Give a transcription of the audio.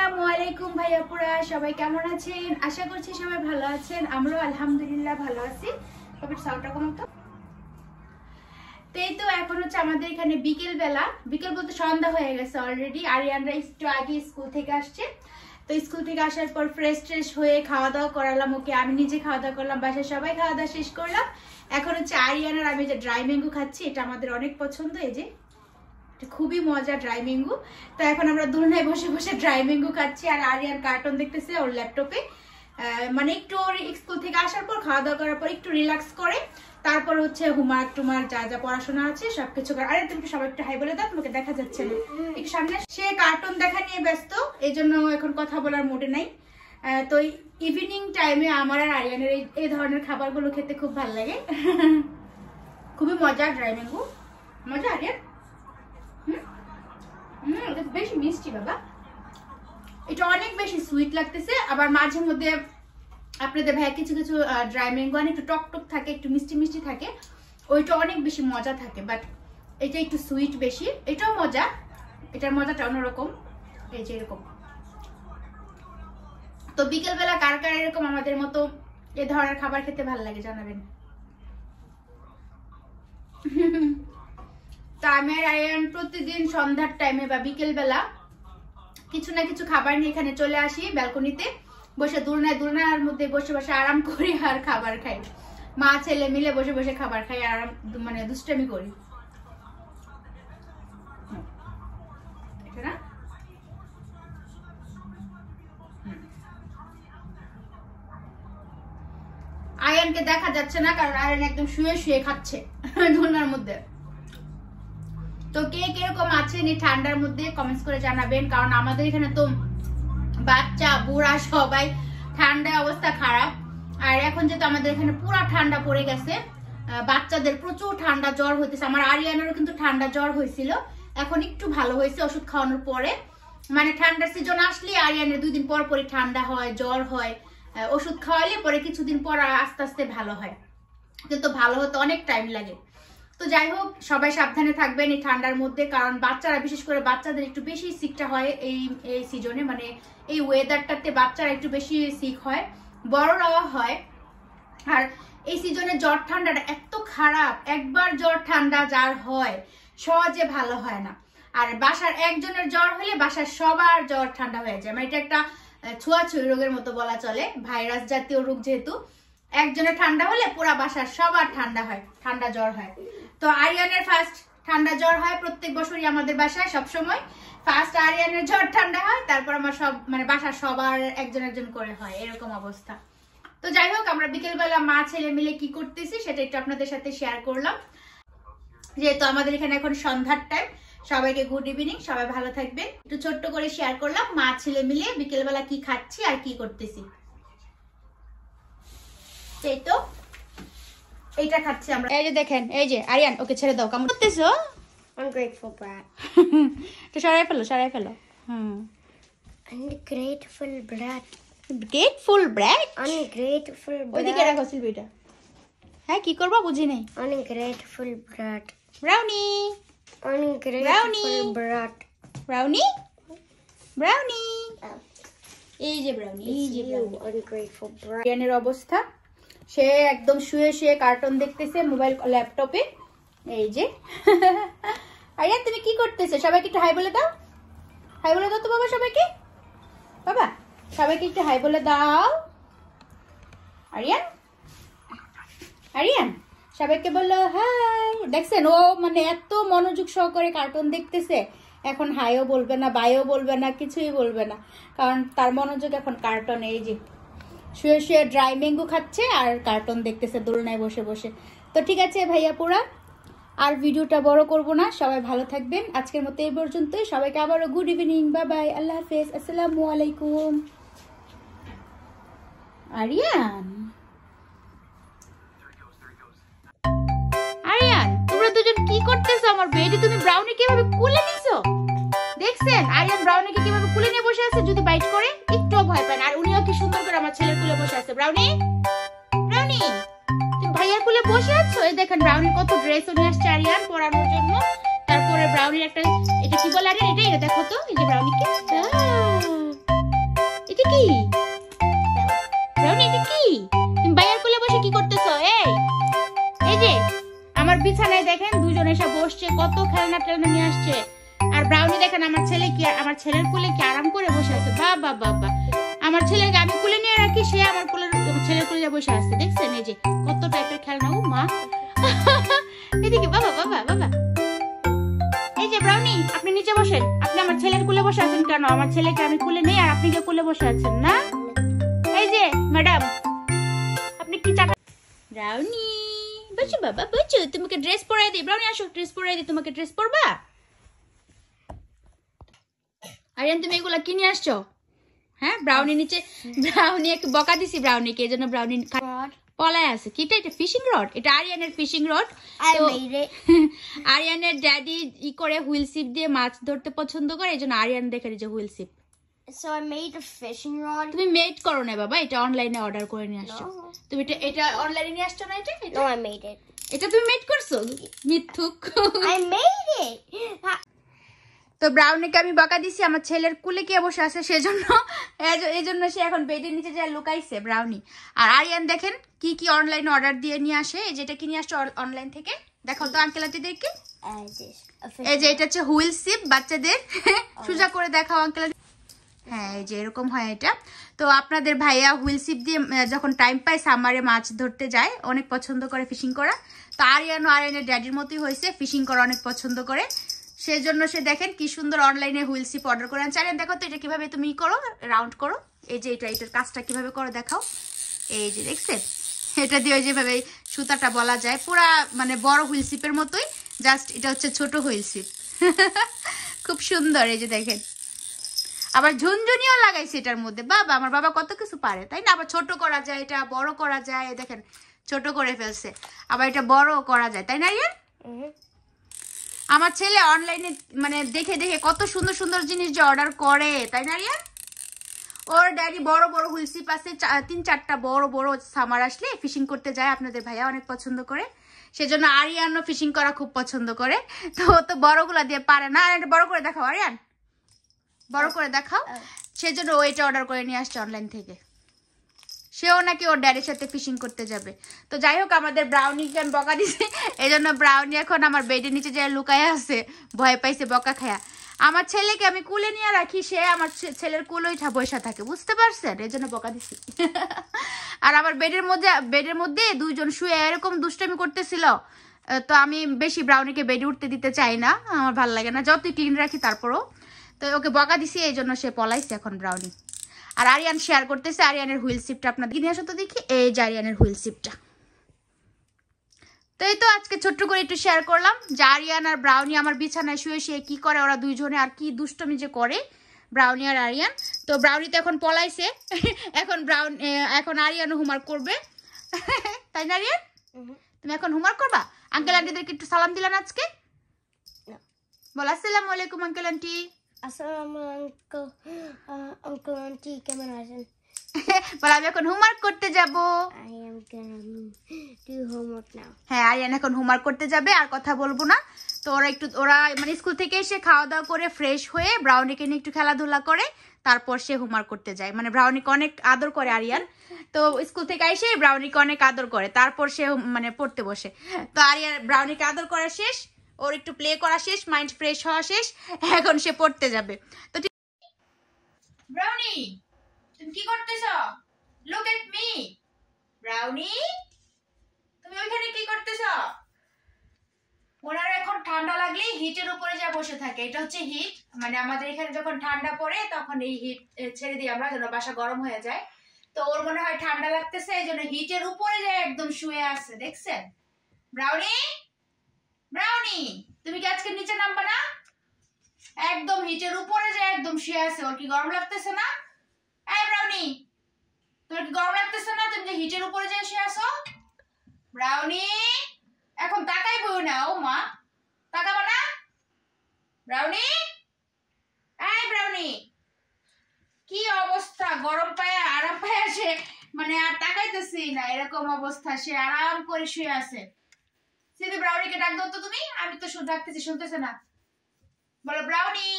আসসালামু আলাইকুম ভাইয়াপুরা, সবাই কেমন আছেন? আশা করছি সবাই ভালো আছেন। আমরাও আলহামদুলিল্লাহ ভালো আছি। তবে সাউন্ডটা কম তো। তো এখন হচ্ছে আমাদের এখানে বিকেল বলতে সন্ধ্যা হয়ে গেছে অলরেডি। আরিয়ানরা একটু আগে স্কুল থেকে আসছে। তো স্কুল থেকে আসার পর ফ্রেশ হয়ে খাওয়া দাওয়া করালাম ওকে। আমি নিজে খাওয়া দাওয়া করলাম, বাসায় সবাই খাওয়া দাওয়া শেষ করলাম। এখন হচ্ছে আরিয়ান আর আমি যে ড্রাই ম্যাঙ্গো খাচ্ছি, এটা আমাদের অনেক পছন্দ। এই যে খুবই মজা ড্রাই ম্যাঙ্গো। তো এখন আমরা দুলনায় বসে বসে ড্রাই ম্যাঙ্গো খাচ্ছি আর আরিয়ান কার্টুন দেখতেছে ওর ল্যাপটপে। মানে একটু ওর স্কুল থেকে আসার পর খাওয়া দাওয়া করার পর একটু রিল্যাক্স করে তারপর হচ্ছে হোমওয়ার্ক টুমার যা যা পড়াশোনা আছে সবকিছু করে। আরে তুমি সবাই একটু হাই বলে দাও, তোমাকে দেখা যাচ্ছে না একটু সামনে। সে কার্টুন দেখা নিয়ে ব্যস্ত, এই জন্য এখন কথা বলার মুডে নাই। তো ইভিনিং টাইমে আমার আর আরিয়ানের এই ধরনের খাবারগুলো খেতে খুব ভালো লাগে। খুবই মজা ড্রাই ম্যাঙ্গো, মজা আরিয়ান। এটা বেশি মিষ্টি বাবা, এটা অনেক বেশি সুইট লাগতেছে। আবার মাঝে মধ্যে আপনাদের ভাই কিছু কিছু ড্রাই ম্যাঙ্গো একটু টক টক থাকে, একটু মিষ্টি মিষ্টি থাকে, ওইটা অনেক বেশি মজা থাকে। বাট এটা একটু সুইট বেশি, এটাও মজা, এটার মজাটা অন্যরকম। এই যে এরকম। তো বিকেলবেলা কার কার এরকম আমাদের মতো এ ধরনের খাবার খেতে ভালো লাগে জানাবেন। তো আমি আর আরিয়ান প্রতিদিন সন্ধ্যার টাইমে বা বিকেলবেলা কিছু না কিছু খাবার নিয়ে এখানে চলে আসি, ব্যালকনিতে বসে দুলনার মধ্যে বসে বসে আরাম করি আর খাবার খাই। মা ছেলে মিলে বসে বসে খাবার খাই, আরাম মানে দুষ্টামি করি। আরিয়ানকে দেখা যাচ্ছে না কারণ আরিয়ান একদম শুয়ে শুয়ে খাচ্ছে দুলনার মধ্যে। তো কে কিরকম আছেন এই ঠান্ডার মধ্যে কমেন্টস করে জানাবেন, কারণ আমাদের এখানে তো বাচ্চা বুড়া সবাই ঠান্ডায় অবস্থা খারাপ। আর এখন যেহেতু আমাদের এখানে পুরো ঠান্ডা পড়ে গেছে, বাচ্চাদের প্রচুর ঠান্ডা জ্বর হইতেছে। আমার আরিয়ানেরও কিন্তু ঠান্ডা জ্বর হয়েছিল, এখন একটু ভালো হয়েছে ওষুধ খাওয়ানোর পরে। মানে ঠান্ডার সিজন আসলে আরিয়ানের 2 দিন পর পরই ঠান্ডা হয়, জ্বর হয়। ওষুধ খাওয়ালে পরে কিছুদিন পর আস্তে আস্তে ভালো হয়, কিন্তু ভালো হতে অনেক টাইম লাগে। তো যাই হোক, সবাই সাবধানে থাকবেন এই ঠান্ডার মধ্যে, কারণ বাচ্চারা বিশেষ করে বাচ্চাদের একটু বেশি সিকটা হয় এই সিজনে। মানে এই ওয়েদারটাতে বাচ্চারা একটু বেশি সিক হয়, বড়রাও হয়। আর এই সিজনে জ্বর ঠান্ডাটা এত খারাপ, একবার জ্বর ঠান্ডা যার হয় সহজে ভালো হয় না। আর বাসার একজনের জ্বর হলে বাসার সবার জ্বর ঠান্ডা হয়ে যায়। মানে এটা একটা ছোঁয়াছুঁয়ি রোগের মতো বলা চলে, ভাইরাস জাতীয় রোগ যেহেতু। একজনের ঠান্ডা হলে পুরা বাসার সবার ঠান্ডা হয়, ঠান্ডা জ্বর হয়। তো আরিয়ানের ফার্স্ট ঠান্ডা জ্বর হয় প্রত্যেক বছরই আমাদের বাসায়, সবসময় ফার্স্ট আরিয়ানের জ্বর ঠান্ডা হয়, তারপর আমার সব মানে বাসার সবার একজন একজন করে হয়, এরকম অবস্থা। তো যাই হোক, আমরা বিকেলবেলা মা ছেলে মিলে কি করতেছি সেটা একটু আপনাদের সাথে শেয়ার করলাম। যেহেতু আমাদের এখানে এখন সন্ধ্যার টাইম, সবাইকে গুড ইভিনিং, সবাই ভালো থাকবেন। একটু ছোট্ট করে শেয়ার করলাম মা ছেলে মিলে বিকেলবেলা কি খাচ্ছি আর কি করতেছি। এই তো এইটা খাচ্ছি আমরা। এই যে দেখেন, এই যে আরিয়ান, ওকে ছেড়ে দাও, কেমন করতেছো? Ungrateful brat. তো সরাই ফেলো। Ungrateful brat. Grateful brat? Ungrateful brat. ওইদিকে রাখো সিলভিটা। হ্যাঁ, কি করবা বুঝি নাই। Ungrateful brat. Brownie. Ungrateful brat. Brownie. এই যে ব্রাউনি, এই যে ungrateful brat. আরিয়ানের অবস্থা, সে একদম শুয়ে শুয়ে কার্টুন দেখতেছে মোবাইল ল্যাপটপে। এই যে আরিয়ান, তুমি কি করতেছো? সবাইকে একটু হাই বলে দাও। হাই বলে দাও তো বাবা সবাইকে। বাবা সবাইকে একটু হাই বলে দাও। আরিয়ান সবাইকে বললো হাই। দেখছেন, ও মানে এত মনোযোগ সহকারে কার্টুন দেখতেছে, এখন হাইও বলবে না, বাইও বলবে না, কিছুই বলবে না, কারণ তার মনোযোগ এখন কার্টুন। এই যে শুয়ে শুয়ে ড্রাই ম্যাঙ্গো খাচ্ছে আর কার্টুন দেখতেছে দোলনায় বসে বসে। তো ঠিক আছে ভাইয়া পুরা, আর ভিডিওটা বড় করব না, সবাই ভালো থাকবেন। আজকের মতো এই পর্যন্তই, সবাইকে আবারও গুড ইভিনিং, বাই বাই, আল্লাহ হাফেজ, আসসালামু আলাইকুম। আরিয়ান তোমরা দুজন কি করতেছো আমার বেডে? তুমি ব্রাউনি কিভাবে কুলে নিছো দেখছেন? আরিয়ান ব্রাউনিকে কিভাবে কুলে নিয়ে বসে আছে, যদি বাইট করে একটুও ভয় পায় না। আর উনিও কি সুন্দর করে আমার ছেলের কুলে বসে আছে। ব্রাউনি তুমি ভাইয়ার কুলে বসে আছো। এই দেখেন ব্রাউনির কত ড্রেসও নিয়ে আসছে আরিয়ান পরানোর জন্য। তারপরে ব্রাউনির একটা, এটা কি বলে আরিয়ান, এটা দেখো তো, এই যে ব্রাউনিকে খেলনা টেলনা নিয়ে আসছে। আর ব্রাউনি দেখেন আমার ছেলের কোলে কি আরাম করে বসে আছে। বাবা বাবা, আমার ছেলেকে আমি কোলে নিয়ে রাখি, সে আমার ছেলের কোলে বসে আছে। দেখছেন এই যে কত টাইপের খেলনা। ও মা, এদিকে বাবা বাবা বাবা। এই যে ব্রাউনি, আপনি নিচে বসেন। আপনি আমার ছেলের কোলে বসে আছেন কেন? আমার ছেলেকে আমি কোলে নেই আর আপনি কে কোলে বসে আছেন না? এই যে ম্যাডাম, আপনি কি চাকা? ব্রাউনি বসো বাবা, বসো। তোমাকে ড্রেস পরাই দিই। ব্রাউনি আসো, ড্রেস পরাই দিই। তোমাকে ড্রেস পরবা? আরিয়ান তুমি এগুলা কি নিয়ে আসছো? হ্যাঁ, ব্রাউনি নিচে, ব্রাউনি একটু বকা দিছি ব্রাউনিকে, এজন্য ব্রাউনি পলায় আছে। কিটা এটা? Fishing rod. এটা আরিয়ানের ফিশিং রড। আরিয়ানের ড্যাডি ই করে হুইল সিপ দিয়ে মাছ ধরতে পছন্দ করে, এজন্য আরিয়ান দেখে যে wheel sheep. So I made a fishing rod. তুমি মেড করো না বাবা, এটা অনলাইনে অর্ডার করে নিয়ে আসছো। তুমি এটা অনলাইনে নিয়ে আসছো না? এটা No, I made it. এটা তুমি মেড করছো? মিথ্যুক। I made it. তো ব্রাউনিকে আমি বকা দিছি, আমার ছেলের কুলে কে বসে আছে সেজন্য, এজন্য সে এখন বেডের নিচে যায় লুকাইছে ব্রাউনি। আর আরিয়ান দেখেন কি কি অনলাইনে অর্ডার দিয়ে নিয়ে আসে। এই যে এটা কি নিয়ে আসছো অনলাইন থেকে? দেখো তো আঙ্কেল আন্টিদেরকে। এই যে এটা হচ্ছে হুইল সিপ বাচ্চাদের। সোজা করে দেখাও আঙ্কেল। হ্যাঁ, এই যে এরকম হয় এটা। তো আপনাদের ভাইয়া হুইল সিপ দিয়ে যখন টাইম পায় সামারে মাছ ধরতে যায়, অনেক পছন্দ করে ফিশিং করা। তো আরিয়ানের ড্যাডির মতোই হয়েছে, ফিশিং করা অনেক পছন্দ করে। সেজন্য সে দেখেন কি সুন্দর অনলাইনে হুইল সিপ অর্ডার করে আনছে। আরিয়ান দেখো তো এটা কিভাবে তুমি করো, রাউন্ড করো। এই যে এটার কাজটা কিভাবে করো দেখাও। এই যে দেখছেন, এটা দিয়ে ওই যেভাবে সুতাটা বলা যায় পুরা মানে বড় হুইল সিপের মতোই, জাস্ট এটা হচ্ছে ছোট হুইল সিপ। খুব সুন্দর। এই যে দেখেন, আবার ঝুনঝুনিও লাগাইছে এটার মধ্যে। বাবা, আমার বাবা কত কিছু পারে, তাই না? আবার ছোট করা যায়, এটা বড় করা যায়। দেখেন ছোট করে ফেলছে, আবার এটা বড় করা যায়, তাই না রিয়ান? আমার ছেলে অনলাইনে মানে দেখে দেখে কত সুন্দর সুন্দর জিনিস যে অর্ডার করে, তাই না রিয়ান? ওর ড্যাডি বড় বড় হুইল সিপ আছে, 3-4টা বড় বড় সামার আসলে ফিশিং করতে যায়। আপনাদের ভাইয়া অনেক পছন্দ করে, সেজন্য আরিয়ানও ফিশিং করা খুব পছন্দ করে। তো বড়গুলা দিয়ে পারে না। আর বড় করে দেখাও আরিয়ান, বড় করে দেখাও। সেজন্য ও এটা অর্ডার করে নিয়ে আসছে অনলাইন থেকে। সেও নাকি ওর ড্যাডির সাথে ফিশিং করতে যাবে। তো যাই হোক, আমাদের ব্রাউনিকে আমি বকা দিছি, এই জন্য ব্রাউনি এখন আমার বেডের নিচে যায় লুকায় আছে, ভয় পাইছে বকা খায়া। আমার ছেলেকে আমি কুলে নিয়ে রাখি, সে আমার ছেলের কুলোই বসে থাকে, বুঝতে পারছেন? এই জন্য বকা দিছি। আর আমার বেডের মধ্যে দুইজন শুয়ে এরকম দুষ্টামি করতেছিল। তো আমি বেশি ব্রাউনিকে বেডে উঠতে দিতে চাই না, আমার ভালো লাগে না, যতই ক্লিন রাখি তারপরও। তো ওকে বকা দিছি, এই জন্য সে পলাইছে এখন ব্রাউনি। আর আরিয়ান শেয়ার করতেছে আরিয়ানের হুইল সিপটা। আপনার কিনে আসো তো দেখি। এই যে আরিয়ানের হুইল সিপটা। তো এই তো আজকে ছোট্ট করে একটু শেয়ার করলাম যে আরিয়ান আর ব্রাউনি আমার বিছানায় শুয়ে শুয়ে কি করে, ওরা দুইজনে আর কি দুষ্টমি যে করে ব্রাউনি আর আরিয়ান। তো ব্রাউনি তো এখন পলাইছে, এখন আরিয়ানও হোমওয়ার্ক করবে, তাই না আরিয়ান? তুমি এখন হোমওয়ার্ক করবা? আঙ্কেল আন্টিদেরকে একটু সালাম দিলেন আজকে? বল আসসালামু আলাইকুম আঙ্কেল আন্টি। আসসালামু আলাইকুম আঙ্কেল আন্টি, কেমন আছেন? বল আমি এখন হোমওয়ার্ক করতে যাব। I am gonna do homework now. হ্যাঁ, আরিয়ান এখন হোমওয়ার্ক করতে যাবে, আর কথা বলবো না। তো ওরা মানে স্কুল থেকে এসে খাওয়া দাওয়া করে ফ্রেশ হয়ে ব্রাউনিকে নিয়ে একটু খেলাধুলা করে তারপর সে হোমওয়ার্ক করতে যায়। মানে ব্রাউনিকে অনেক আদর করে আরিয়ান, তো স্কুল থেকে এসে ব্রাউনিকে অনেক আদর করে তারপর সে মানে পড়তে বসে। তো আরিয়ান ব্রাউনিকে আদর করা শেষ, ওর একটু প্লে করা শেষ, মাইন্ড ফ্রেশ হওয়া শেষ, এখন সে পড়তে যাবে। তো ব্রাউনি তুমি কি করতেছো? Look at me. ব্রাউনি তুমি ওইখানে কি করতেছো? ওনারা এখন ঠান্ডা লাগলে হিটের উপরে যা বসে থাকে, এটা হচ্ছে হিট। মানে আমাদের এখানে যখন ঠান্ডা পড়ে তখন এই হিট ছেড়ে দিই আমরা, যেন বাসা গরম হয়ে যায়। তো ওর মনে হয় ঠান্ডা লাগতেছে, এই জন্য হিটের উপরে যায় একদম শুয়ে আছে, দেখছেন? ব্রাউনি ব্রাউনি তুমি কি আজকে নিচে নামবা না? একদম হিটের উপরে যায় একদম শুয়ে আছে। ওর কি গরম লাগতেছে না? এই ব্রাউনি, তোমার কি গরম লাগতেছে না? তুমি যে হিটের উপরে যায় শুয়ে আছো। ব্রাউনি এখন তাকাইবো না। ও মা, তাকাবো না? ব্রাউনি, এই ব্রাউনি, কি অবস্থা! গরম পায় আরাম পায় সে, মানে আর তাকাইতেছি না, এরকম অবস্থা। সে আরাম করে শুয়ে আছে। সিধু ব্রাউনিকে ডাক দাও তো তুমি, আমি তো ডাকতেছি, শুনতেছে না। বলো ব্রাউনি।